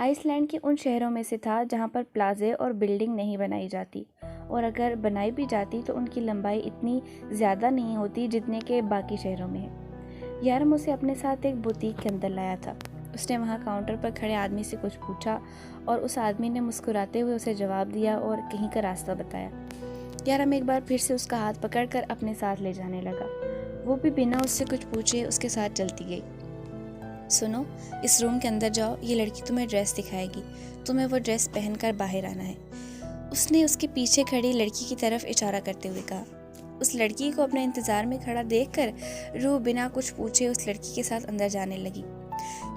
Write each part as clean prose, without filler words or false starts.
Ice land کے ان شہروں میں سے تھا جہاں پر پلازے اور بلڈنگ نہیں بنائی جاتی، اور اگر بنائی بھی جاتی تو ان کی لمبائی اتنی زیادہ نہیں ہوتی جتنے کہ باقی شہروں میں ہے۔ یارم اسے اپنے ساتھ ایک بوتیک کے اندر لایا تھا۔ اس نے وہاں کاؤنٹر پر کھڑے آدمی سے کچھ پوچھا اور اس آدمی نے مسکراتے ہوئے اسے جواب دیا اور کہیں کا راستہ بتایا۔ یارم ایک بار پھر سے اس کا ہاتھ پکڑ کر اپنے ساتھ لے جانے لگا۔ وہ بھی بنا اس سے کچھ پوچھے اس کے ساتھ چلتی گئی۔ سنو، اس روم کے اندر جاؤ، یہ لڑکی تمہیں ڈریس دکھائے گی، تمہیں وہ ڈریس پہن کر باہر آنا ہے۔ اس نے اس کے پیچھے کھڑی لڑکی کی طرف اشارہ کرتے ہوئے کہا۔ اس لڑکی کو اپنے انتظار میں کھڑا دیکھ کر روح بنا کچھ پوچھے اس لڑکی کے ساتھ اندر جانے لگی۔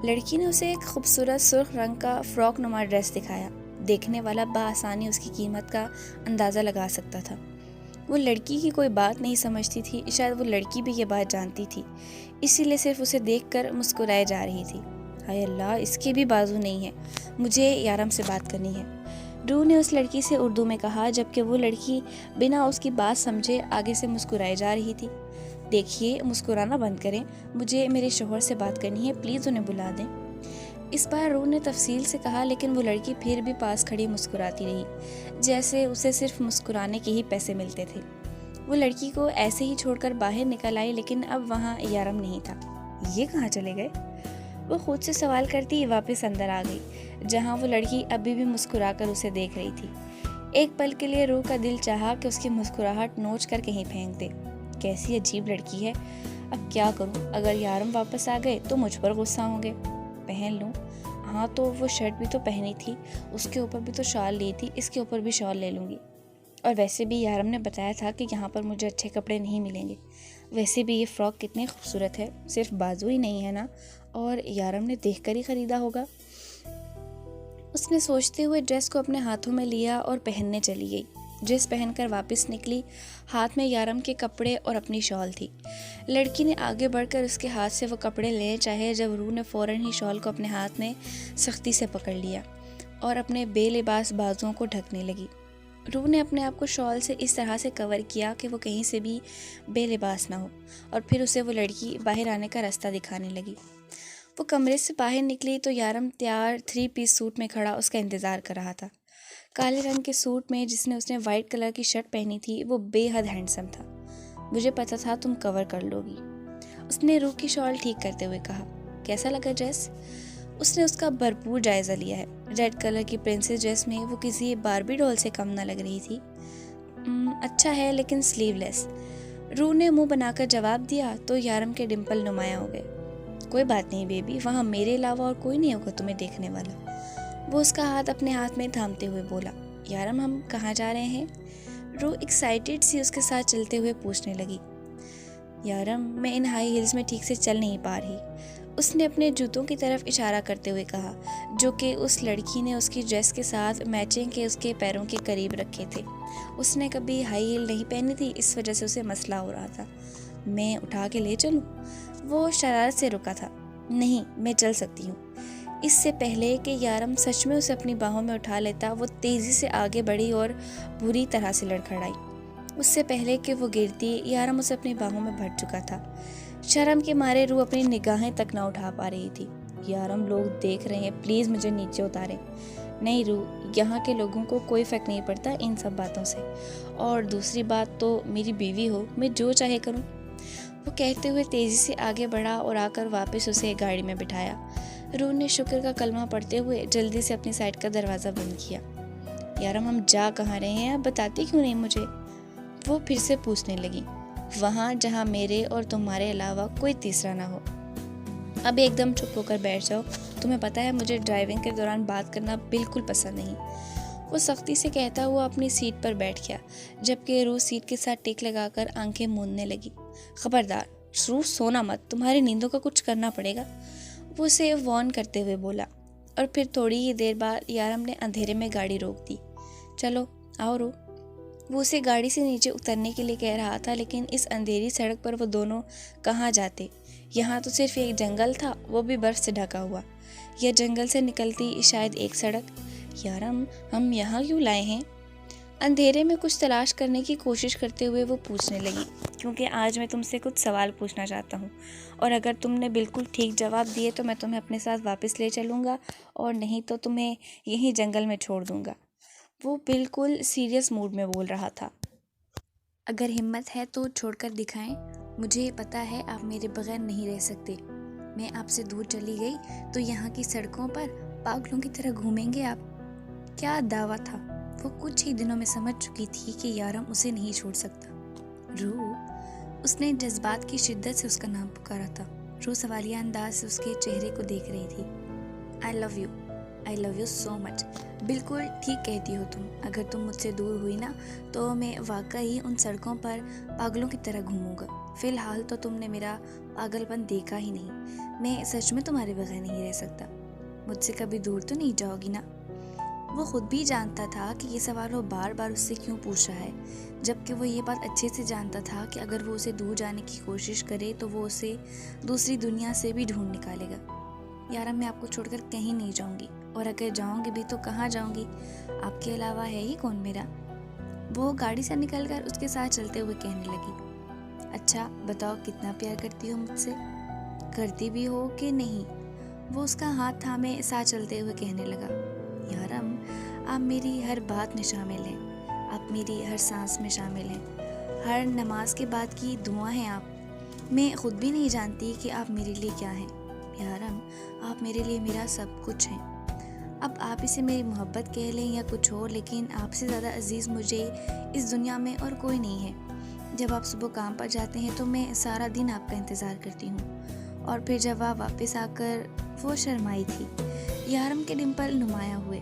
لڑکی نے اسے ایک خوبصورت سرخ رنگ کا فراک نما ڈریس دکھایا۔ دیکھنے والا بآسانی اس کی قیمت کا اندازہ لگا سکتا تھا۔ وہ لڑکی کی کوئی بات نہیں سمجھتی تھی، شاید وہ لڑکی بھی یہ بات جانتی تھی، اسی لیے صرف اسے دیکھ کر مسکرائے جا رہی تھی۔ ہائے اللہ، اس کے بھی بازو نہیں ہے، مجھے یارم سے بات کرنی ہے، روح نے اس لڑکی سے اردو میں کہا، جبکہ وہ لڑکی بنا اس کی بات سمجھے آگے سے مسکرائے جا رہی تھی۔ دیکھیے، مسکرانا بند کریں، مجھے میرے شوہر سے بات کرنی ہے، پلیز انہیں بلا دیں۔ اس بار روح نے تفصیل سے کہا، لیکن وہ لڑکی پھر بھی پاس کھڑی مسکراتی رہی، جیسے اسے صرف مسکرانے کے ہی پیسے ملتے تھے۔ وہ لڑکی کو ایسے ہی چھوڑ کر باہر نکل آئی، لیکن اب وہاں یارم نہیں تھا۔ یہ کہاں چلے گئے؟ وہ خود سے سوال کرتی واپس اندر آ گئی، جہاں وہ لڑکی ابھی بھی مسکرا کر اسے دیکھ رہی تھی۔ ایک پل کے لیے روح کا دل چاہا کہ اس کی مسکراہٹ نوچ کر کہیں پھینک دے۔ کیسی عجیب لڑکی ہے، اب کیا کروں؟ اگر یارم واپس آ گئے تو مجھ پر غصہ ہوں گے۔ پہن لوں؟ ہاں، تو وہ شرٹ بھی تو پہنی تھی، اس کے اوپر بھی تو شال لی تھی، اس کے اوپر بھی شال لے لوں گی۔ اور ویسے بھی یارم نے بتایا تھا کہ یہاں پر مجھے اچھے کپڑے نہیں ملیں گے۔ ویسے بھی یہ فراک کتنی خوبصورت ہے، صرف بازو ہی نہیں ہے نا، اور یارم نے دیکھ کر ہی خریدا ہوگا۔ اس نے سوچتے ہوئے ڈریس کو اپنے ہاتھوں میں لیا اور پہننے چلی گئی۔ ڈریس پہن کر واپس نکلی، ہاتھ میں یارم کے کپڑے اور اپنی شال تھی۔ لڑکی نے آگے بڑھ کر اس کے ہاتھ سے وہ کپڑے لینے چاہے، جب روح نے فوراً ہی شال کو اپنے ہاتھ میں سختی سے پکڑ لیا اور اپنے بے لباس بازوؤں کو ڈھکنے لگی۔ روح نے اپنے آپ کو شال سے اس طرح سے کور کیا کہ وہ کہیں سے بھی بے لباس نہ ہو، اور پھر اسے وہ لڑکی باہر آنے کا راستہ دکھانے لگی۔ وہ کمرے سے باہر نکلی تو یارم تیار 3 پیس سوٹ میں کھڑا اس کا انتظار کر رہا تھا۔ کالے رنگ کے سوٹ میں جس نے اس نے وائٹ کلر کی شرٹ پہنی تھی، وہ بے حد ہینڈسم تھا۔ مجھے پتا تھا تم کور کر لو گی، اس نے روح کی شال ٹھیک کرتے ہوئے کہا۔ کیسا لگا ڈریس؟ اس نے اس کا بھرپور جائزہ لیا ہے۔ ریڈ کلر کی پرنسس ڈریس میں وہ کسی باربی ڈول سے کم نہ لگ رہی تھی۔ اچھا ہے، لیکن سلیو لیس، روح نے منہ بنا کر جواب دیا تو یارم کے ڈمپل نمایاں ہو گئے۔ کوئی بات نہیں بیبی، وہاں میرے علاوہ اور کوئی نہیں ہوگا تمہیں دیکھنے والا، وہ اس کا ہاتھ اپنے ہاتھ میں تھامتے ہوئے بولا۔ یارم، ہم کہاں جا رہے ہیں؟ روح ایکسائٹیڈ سی اس کے ساتھ چلتے ہوئے پوچھنے لگی۔ یارم، میں ان ہائی ہیلز میں ٹھیک سے چل نہیں پا رہی، اس نے اپنے جوتوں کی طرف اشارہ کرتے ہوئے کہا، جو کہ اس لڑکی نے اس کی ڈریس کے ساتھ میچنگ کے اس کے پیروں کے قریب رکھے تھے۔ اس نے کبھی ہائی ہیل نہیں پہنی تھی، اس وجہ سے اسے مسئلہ ہو رہا تھا۔ میں اٹھا کے لے چلوں؟ وہ شرارت سے رکا تھا۔ نہیں، میں چل سکتی ہوں۔ اس سے پہلے کہ یارم سچ میں اسے اپنی باہوں میں اٹھا لیتا، وہ تیزی سے آگے بڑھی اور بری طرح سے لڑکھڑائی۔ اس سے پہلے کہ وہ گرتی، یارم اسے اپنی باہوں میں بھر چکا تھا۔ شرم کے مارے روح اپنی نگاہیں تک نہ اٹھا پا رہی تھی۔ یارم، لوگ دیکھ رہے ہیں، پلیز مجھے نیچے اتاریں۔ نہیں روح، یہاں کے لوگوں کو کوئی فرق نہیں پڑتا ان سب باتوں سے، اور دوسری بات تو میری بیوی ہو، میں جو چاہے کروں، وہ کہتے ہوئے تیزی سے آگے بڑھا اور آ کر واپس اسے گاڑی میں بٹھایا۔ روح نے شکر کا کلمہ پڑھتے ہوئے جلدی سے اپنی سائڈ کا دروازہ بند کیا۔ یارم، ہم جا کہاں رہے ہیں، اب بتاتی کیوں نہیں مجھے؟ وہ پھر سے پوچھنے لگی۔ وہاں جہاں میرے اور تمہارے علاوہ کوئی تیسرا نہ ہو۔ اب ایک دم چپ ہو کر بیٹھ جاؤ، تمہیں پتہ ہے مجھے ڈرائیونگ کے دوران بات کرنا بالکل پسند نہیں، وہ سختی سے کہتا ہوا اپنی سیٹ پر بیٹھ گیا، جبکہ روح سیٹ کے ساتھ ٹک لگا کر آنکھیں موندنے لگی۔ خبردار روح، سونا مت، تمہاری نیندوں کا کچھ کرنا پڑے گا، وہ اسے وارن کرتے ہوئے بولا۔ اور پھر تھوڑی ہی دیر بعد یارم نے اندھیرے میں گاڑی روک دی۔ چلو آؤ روح، وہ اسے گاڑی سے نیچے اترنے کے لیے کہہ رہا تھا، لیکن اس اندھیری سڑک پر وہ دونوں کہاں جاتے؟ یہاں تو صرف ایک جنگل تھا، وہ بھی برف سے ڈھکا ہوا، یا جنگل سے نکلتی شاید ایک سڑک۔ یارم، ہم یہاں کیوں لائے ہیں؟ اندھیرے میں کچھ تلاش کرنے کی کوشش کرتے ہوئے وہ پوچھنے لگی۔ کیونکہ آج میں تم سے کچھ سوال پوچھنا چاہتا ہوں، اور اگر تم نے بالکل ٹھیک جواب دیے تو میں تمہیں اپنے ساتھ واپس لے چلوں گا، اور نہیں تو تمہیں یہیں جنگل میں چھوڑ دوں گا۔ وہ بالکل سیریس موڈ میں بول رہا تھا۔ اگر ہمت ہے تو چھوڑ کر دکھائیں، مجھے پتا ہے آپ میرے بغیر نہیں رہ سکتے۔ میں آپ سے دور چلی گئی تو یہاں کی سڑکوں پر پاگلوں کی طرح گھومیں گے آپ؟ کیا دعویٰ تھا! وہ کچھ ہی دنوں میں سمجھ چکی تھی کہ یارم اسے نہیں چھوڑ سکتا۔ روح، اس نے جذبات کی شدت سے اس کا نام پکارا تھا۔ روح سوالیہ انداز سے اس کے چہرے کو دیکھ رہی تھی۔ آئی لو یو سو مچ۔ بالکل ٹھیک کہتی ہو تم۔ اگر تم مجھ سے دور ہوئی نا تو میں واقعی ان سڑکوں پر پاگلوں کی طرح گھوموں گا۔ فی الحال تو تم نے میرا پاگل پن دیکھا ہی نہیں۔ میں سچ میں تمہارے بغیر نہیں رہ سکتا۔ مجھ سے کبھی دور تو نہیں جاؤ گی نا؟ وہ خود بھی جانتا تھا کہ یہ سوال وہ بار بار اس سے کیوں پوچھ رہا ہے، جبکہ وہ یہ بات اچھے سے جانتا تھا کہ اگر وہ اسے دور جانے کی کوشش کرے تو وہ اسے دوسری دنیا سے بھی ڈھونڈ نکالے گا۔ یارم، میں آپ کو چھوڑ کر کہیں نہیں جاؤں گی، اور اگر جاؤں گی بھی تو کہاں جاؤں گی؟ آپ کے علاوہ ہے ہی کون میرا؟ وہ گاڑی سے نکل کر اس کے ساتھ چلتے ہوئے کہنے لگی۔ اچھا بتاؤ، کتنا پیار کرتی ہو مجھ سے؟ کرتی بھی ہو کہ نہیں؟ وہ اس کا ہاتھ تھامے ساتھ چلتے ہوئے کہنے لگا۔ یارم، آپ میری ہر بات میں شامل ہیں، آپ میری ہر سانس میں شامل ہیں، ہر نماز کے بعد کی دعا ہیں آپ۔ میں خود بھی نہیں جانتی کہ آپ میرے لیے کیا ہیں۔ یارم، آپ میرے لیے میرا سب کچھ ہیں۔ اب آپ اسے میری محبت کہہ لیں یا کچھ اور، لیکن آپ سے زیادہ عزیز مجھے اس دنیا میں اور کوئی نہیں ہے۔ جب آپ صبح کام پر جاتے ہیں تو میں سارا دن آپ کا انتظار کرتی ہوں، اور پھر جب آپ واپس آ کر… وہ شرمائی تھی۔ یارم کے ڈمپل نمایاں ہوئے۔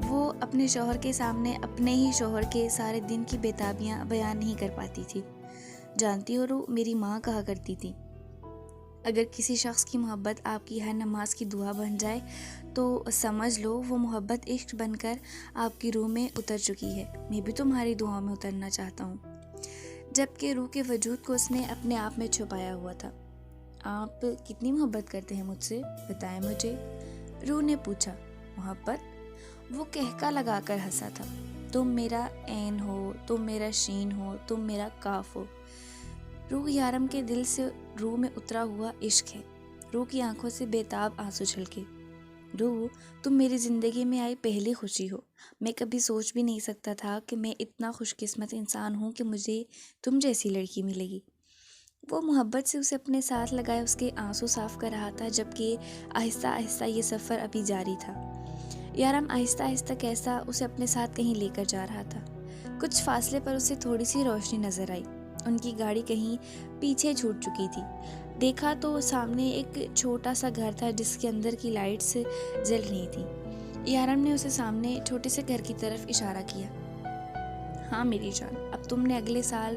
وہ اپنے شوہر کے سامنے اپنے ہی شوہر کے سارے دن کی بےتابیاں بیان نہیں کر پاتی تھی۔ جانتی ہو روح، میری ماں کہا کرتی تھی، اگر کسی شخص کی محبت آپ کی ہر نماز کی دعا بن جائے تو سمجھ لو وہ محبت عشق بن کر آپ کی روح میں اتر چکی ہے۔ میں بھی تمہاری دعاؤں میں اترنا چاہتا ہوں۔ جبکہ روح کے وجود کو اس نے اپنے آپ میں چھپایا ہوا تھا۔ آپ کتنی محبت کرتے ہیں مجھ سے؟ بتائیں مجھے، روح نے پوچھا۔ محبت؟ وہ کہکا لگا کر ہنسا تھا۔ تم میرا عین ہو، تم میرا شین ہو، تم میرا کاف ہو۔ روح، یارم کے دل سے روح میں اترا ہوا عشق ہے۔ روح کی آنکھوں سے بےتاب آنسو چھلکے۔ روح، تم میری زندگی میں آئی پہلی خوشی ہو۔ میں کبھی سوچ بھی نہیں سکتا تھا کہ میں اتنا خوش قسمت انسان ہوں کہ مجھے تم جیسی لڑکی ملے گی۔ وہ محبت سے اسے اپنے ساتھ لگائے اس کے آنسو صاف کر رہا تھا، جبکہ آہستہ آہستہ یہ سفر ابھی جاری تھا۔ یارم آہستہ آہستہ کیسا اسے اپنے ساتھ کہیں لے کر جا رہا تھا۔ کچھ فاصلے پر اسے تھوڑی سی روشنی نظر آئی۔ ان کی گاڑی کہیں پیچھے چھوٹ چکی تھی۔ دیکھا تو سامنے ایک چھوٹا سا گھر تھا جس کے اندر کی لائٹس جل رہی تھی۔ یارم نے اسے سامنے چھوٹے سے گھر کی طرف اشارہ کیا۔ ہاں میری جان، اب تم نے اگلے سال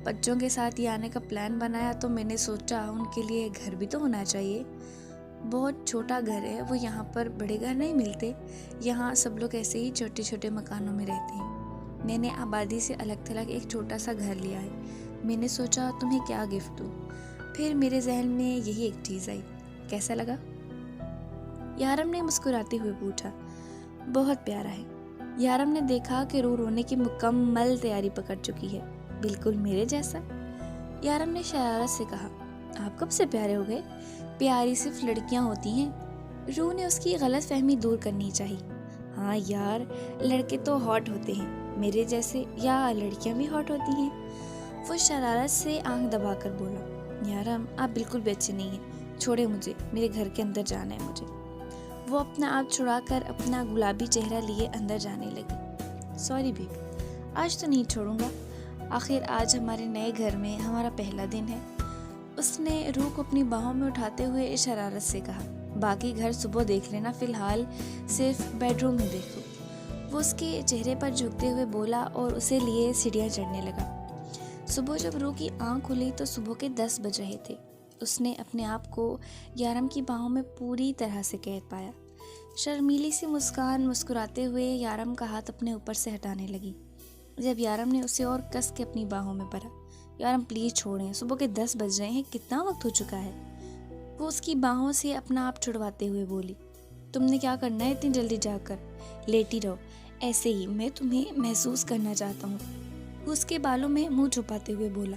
بچوں کے ساتھ یہ آنے کا پلان بنایا تو میں نے سوچا ان کے لیے گھر بھی تو ہونا چاہیے۔ بہت چھوٹا گھر ہے، وہ یہاں پر بڑے گھر نہیں ملتے، یہاں سب لوگ ایسے ہی چھوٹے چھوٹے مکانوں میں رہتے ہیں۔ میں نے آبادی سے الگ تھلگ ایک چھوٹا سا گھر لیا ہے۔ میں نے سوچا تمہیں کیا گفٹ دوں، پھر میرے ذہن میں یہی ایک چیز آئی۔ کیسا لگا؟ یارم نے مسکراتے ہوئے پوچھا۔ بہت پیارا ہے۔ یارم نے دیکھا کہ روح رونے کی مکمل تیاری پکڑ چکی ہے۔ بالکل میرے جیسا، یارم نے شرارت سے کہا۔ آپ کب سے پیارے ہو گئے؟ پیاری صرف لڑکیاں ہوتی ہیں۔ روح نے اس کی غلط فہمی دور کرنی چاہی۔ ہاں یار، لڑکے تو ہاٹ ہوتے ہیں میرے جیسے، یا لڑکیاں بھی ہاٹ ہوتی ہیں؟ وہ شرارت سے آنکھ دبا کر بولا۔ یارم، آپ بالکل بھی اچھے نہیں ہیں، چھوڑے مجھے، میرے گھر کے اندر جانا ہے مجھے۔ وہ اپنا آپ چھڑا کر اپنا گلابی چہرہ لیے اندر جانے لگی۔ سوری بیبی، آج تو نہیں چھوڑوں گا، آخر آج ہمارے نئے گھر میں ہمارا پہلا دن ہے۔ اس نے روح کو اپنی باہوں میں اٹھاتے ہوئے شرارت سے کہا۔ باقی گھر صبح دیکھ لینا، فی الحال صرف بیڈ روم ہی دیکھو۔ وہ اس کے چہرے پر جھکتے ہوئے بولا اور اسے لیے سیڑھیاں چڑھنے لگا۔ صبح جب روح کی آنکھ کھلی تو صبح کے 10 بج رہے تھے۔ اس نے اپنے آپ کو یارم کی باہوں میں پوری طرح سے قید پایا۔ شرمیلی سی مسکراتے ہوئے یارم کا ہاتھ اپنے اوپر سے ہٹانے لگی۔ جب یارم نے اسے اور کس کے اپنی باہوں میں بھرا۔ یارم پلیز چھوڑیں، صبح کے 10 بج رہے ہیں، کتنا وقت ہو چکا ہے؟ وہ اس کی باہوں سے اپنا آپ چھڑواتے ہوئے بولی۔ تم نے کیا کرنا ہے اتنی جلدی جا کر؟ لیٹی رہو ایسے ہی، میں تمہیں محسوس کرنا چاہتا ہوں۔ وہ اس کے بالوں میں منہ چھپاتے ہوئے بولا۔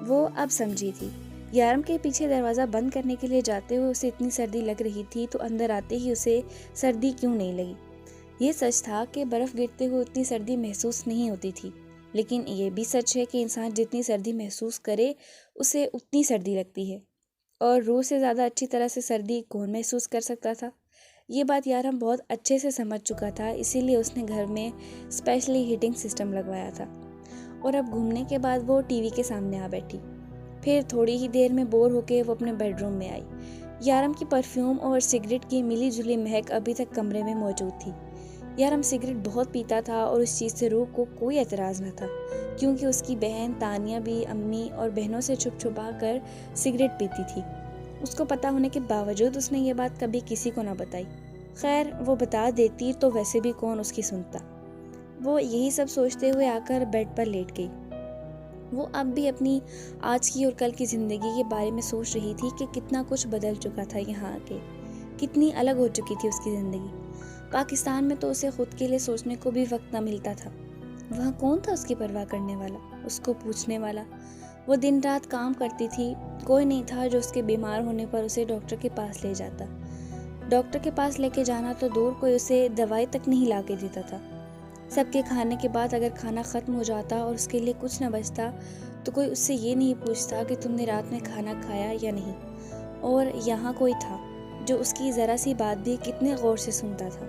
وہ اب سمجھی تھی۔ یارم کے پیچھے دروازہ بند کرنے کے لیے جاتے ہوئے اسے اتنی سردی لگ رہی تھی تو اندر آتے ہی اسے سردی کیوں نہیں لگی۔ یہ سچ تھا کہ برف گرتے ہوئے اتنی سردی محسوس نہیں ہوتی تھی، لیکن یہ بھی سچ ہے کہ انسان جتنی سردی محسوس کرے اسے اتنی سردی لگتی ہے، اور روح سے زیادہ اچھی طرح سے سردی کون محسوس کر سکتا تھا؟ یہ بات یارم بہت اچھے سے سمجھ چکا تھا، اسی لیے اس نے گھر میں اسپیشلی ہیٹنگ سسٹم لگوایا تھا، اور اب گھومنے کے بعد وہ ٹی وی کے سامنے آ بیٹھی۔ پھر تھوڑی ہی دیر میں بور ہو کے وہ اپنے بیڈ روم میں آئی۔ یارم کی پرفیوم اور سگریٹ کی ملی جلی مہک ابھی تک کمرے میں موجود تھی۔ یارم سگریٹ بہت پیتا تھا اور اس چیز سے روح کو کوئی اعتراض نہ تھا، کیونکہ اس کی بہن تانیہ بھی امی اور بہنوں سے چھپ چھپا کر سگریٹ پیتی تھی۔ اس کو پتہ ہونے کے باوجود اس نے یہ بات کبھی کسی کو نہ بتائی۔ خیر، وہ بتا دیتی تو ویسے بھی کون اس کی سنتا۔ وہ یہی سب سوچتے ہوئے آ کر بیڈ پر لیٹ گئی۔ وہ اب بھی اپنی آج کی اور کل کی زندگی کے بارے میں سوچ رہی تھی کہ کتنا کچھ بدل چکا تھا یہاں آ کے، کتنی الگ ہو چکی تھی اس کی زندگی۔ پاکستان میں تو اسے خود کے لیے سوچنے کو بھی وقت نہ ملتا تھا۔ وہاں کون تھا اس کی پرواہ کرنے والا، اس کو پوچھنے والا؟ وہ دن رات کام کرتی تھی، کوئی نہیں تھا جو اس کے بیمار ہونے پر اسے ڈاکٹر کے پاس لے جاتا۔ ڈاکٹر کے پاس لے کے جانا تو دور، کوئی اسے دوائی تک نہیں لا کے دیتا تھا۔ سب کے کھانے کے بعد اگر کھانا ختم ہو جاتا اور اس کے لیے کچھ نہ بچتا تو کوئی اس سے یہ نہیں پوچھتا کہ تم نے رات میں کھانا کھایا یا نہیں۔ اور یہاں کوئی تھا جو اس کی ذرا سی بات بھی کتنے غور سے سنتا تھا،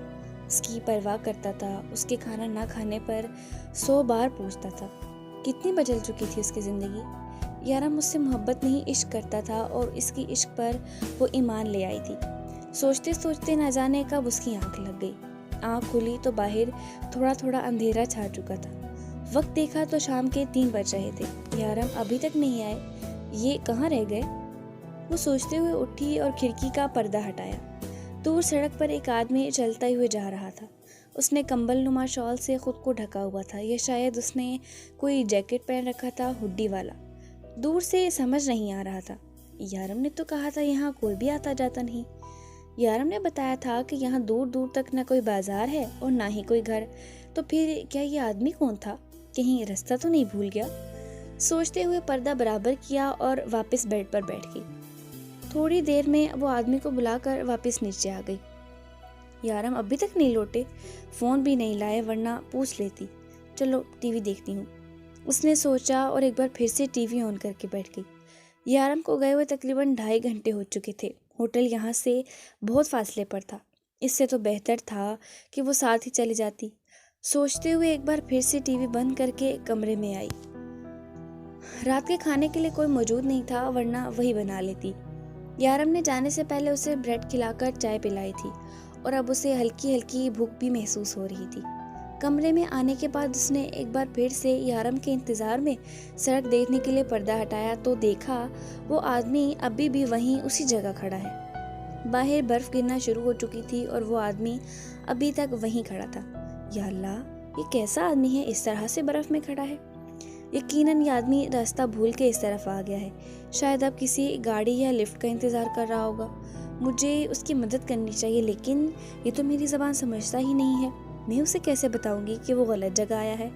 اس کی پرواہ کرتا تھا، اس کے کھانا نہ کھانے پر 100 بار پوچھتا تھا۔ کتنی بدل چکی تھی اس کی زندگی۔ یارم مجھ سے محبت نہیں عشق کرتا تھا، اور اس کی عشق پر وہ ایمان لے آئی تھی۔ سوچتے سوچتے نہ جانے کب اس کی آنکھ لگ گئی۔ آنکھ کھلی تو باہر تھوڑا تھوڑا اندھیرا چھا چکا تھا۔ وقت دیکھا تو شام کے 3 بج رہے تھے۔ یارم ابھی تک نہیں آئے، یہ کہاں رہ گئے؟ وہ سوچتے ہوئے اٹھی اور کھڑکی کا پردہ ہٹایا۔ دور سڑک پر ایک آدمی چلتا ہوئے جا رہا تھا۔ اس نے کمبل نما شال سے خود کو ڈھکا ہوا تھا، یا شاید اس نے کوئی جیکٹ پہن رکھا تھا، ہڈی والا۔ دور سے سمجھ نہیں آ رہا تھا۔ یارم نے تو کہا تھا یہاں کوئی بھی آتا جاتا نہیں۔ یارم نے بتایا تھا کہ یہاں دور دور تک نہ کوئی بازار ہے اور نہ ہی کوئی گھر، تو پھر کیا یہ آدمی کون تھا؟ کہیں راستہ تو نہیں بھول گیا؟ سوچتے ہوئے پردہ برابر کیا اور واپس بیڈ پر بیٹھ گئی۔ تھوڑی دیر میں وہ آدمی کو بلا کر واپس نیچے آ گئی۔ یارم ابھی تک نہیں لوٹے، فون بھی نہیں لائے، ورنہ پوچھ لیتی۔ چلو ٹی وی دیکھتی ہوں، اس نے سوچا اور ایک بار پھر سے ٹی وی آن کر کے بیٹھ گئی۔ یارم کو گئے ہوئے تقریباً 2.5 گھنٹے ہو چکے تھے۔ ہوٹل یہاں سے بہت فاصلے پر تھا، اس سے تو بہتر تھا کہ وہ ساتھ ہی چلی جاتی۔ سوچتے ہوئے ایک بار پھر سے ٹی وی بند کر کے کمرے میں آئی۔ رات کے کھانے کے لیے کوئی موجود نہیں تھا، ورنہ وہی بنا لیتی۔ یارم نے جانے سے پہلے اسے بریڈ کھلا کر چائے پلائی تھی، اور اب اسے ہلکی ہلکی بھوک بھی محسوس ہو رہی تھی۔ کمرے میں آنے کے بعد اس نے ایک بار پھر سے یارم کے انتظار میں سڑک دیکھنے کے لیے پردہ ہٹایا تو دیکھا وہ آدمی ابھی بھی وہیں اسی جگہ کھڑا ہے۔ باہر برف گرنا شروع ہو چکی تھی اور وہ آدمی ابھی تک وہیں کھڑا تھا۔ یا اللہ، یہ کیسا آدمی ہے، اس طرح سے برف میں کھڑا ہے؟ یقیناً یہ آدمی راستہ بھول کے اس طرف آ گیا ہے، شاید اب کسی گاڑی یا لفٹ کا انتظار کر رہا ہوگا۔ مجھے اس کی مدد کرنی چاہیے، لیکن یہ تو میری زبان سمجھتا ہی نہیں ہے۔ میں اسے کیسے بتاؤں گی کہ وہ غلط جگہ آیا ہے؟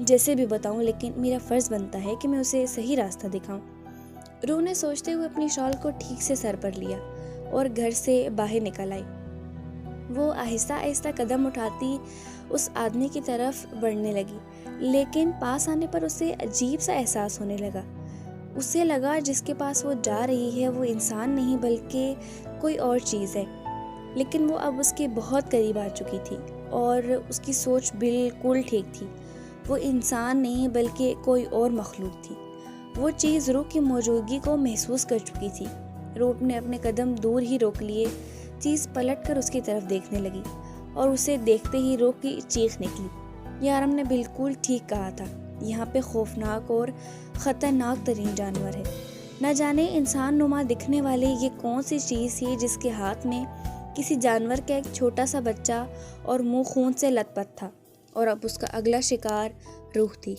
جیسے بھی بتاؤں، لیکن میرا فرض بنتا ہے کہ میں اسے صحیح راستہ دکھاؤں۔ روح نے سوچتے ہوئے اپنی شال کو ٹھیک سے سر پر لیا اور گھر سے باہر نکل آئی۔ وہ آہستہ آہستہ قدم اٹھاتی اس آدمی کی طرف بڑھنے لگی، لیکن پاس آنے پر اسے عجیب سا احساس ہونے لگا۔ اسے لگا جس کے پاس وہ جا رہی ہے وہ انسان نہیں بلکہ کوئی اور چیز ہے، لیکن وہ اب اس کے بہت قریب آ چکی تھی اور اس کی سوچ بالکل ٹھیک تھی۔ وہ انسان نہیں بلکہ کوئی اور مخلوق تھی۔ وہ چیز روح کی موجودگی کو محسوس کر چکی تھی۔ روح نے اپنے قدم دور ہی روک لیے، چیز پلٹ کر اس کی طرف دیکھنے لگی اور اسے دیکھتے ہی روح کی چیخ نکلی۔ یارم نے بالکل ٹھیک کہا تھا، یہاں پہ خوفناک اور خطرناک ترین جانور ہے۔ نہ جانے انسان نما دکھنے والی یہ کون سی چیز تھی جس کے ہاتھ میں کسی جانور کا ایک چھوٹا سا بچہ اور منہ خون سے لت پت تھا، اور اب اس کا اگلا شکار روح تھی۔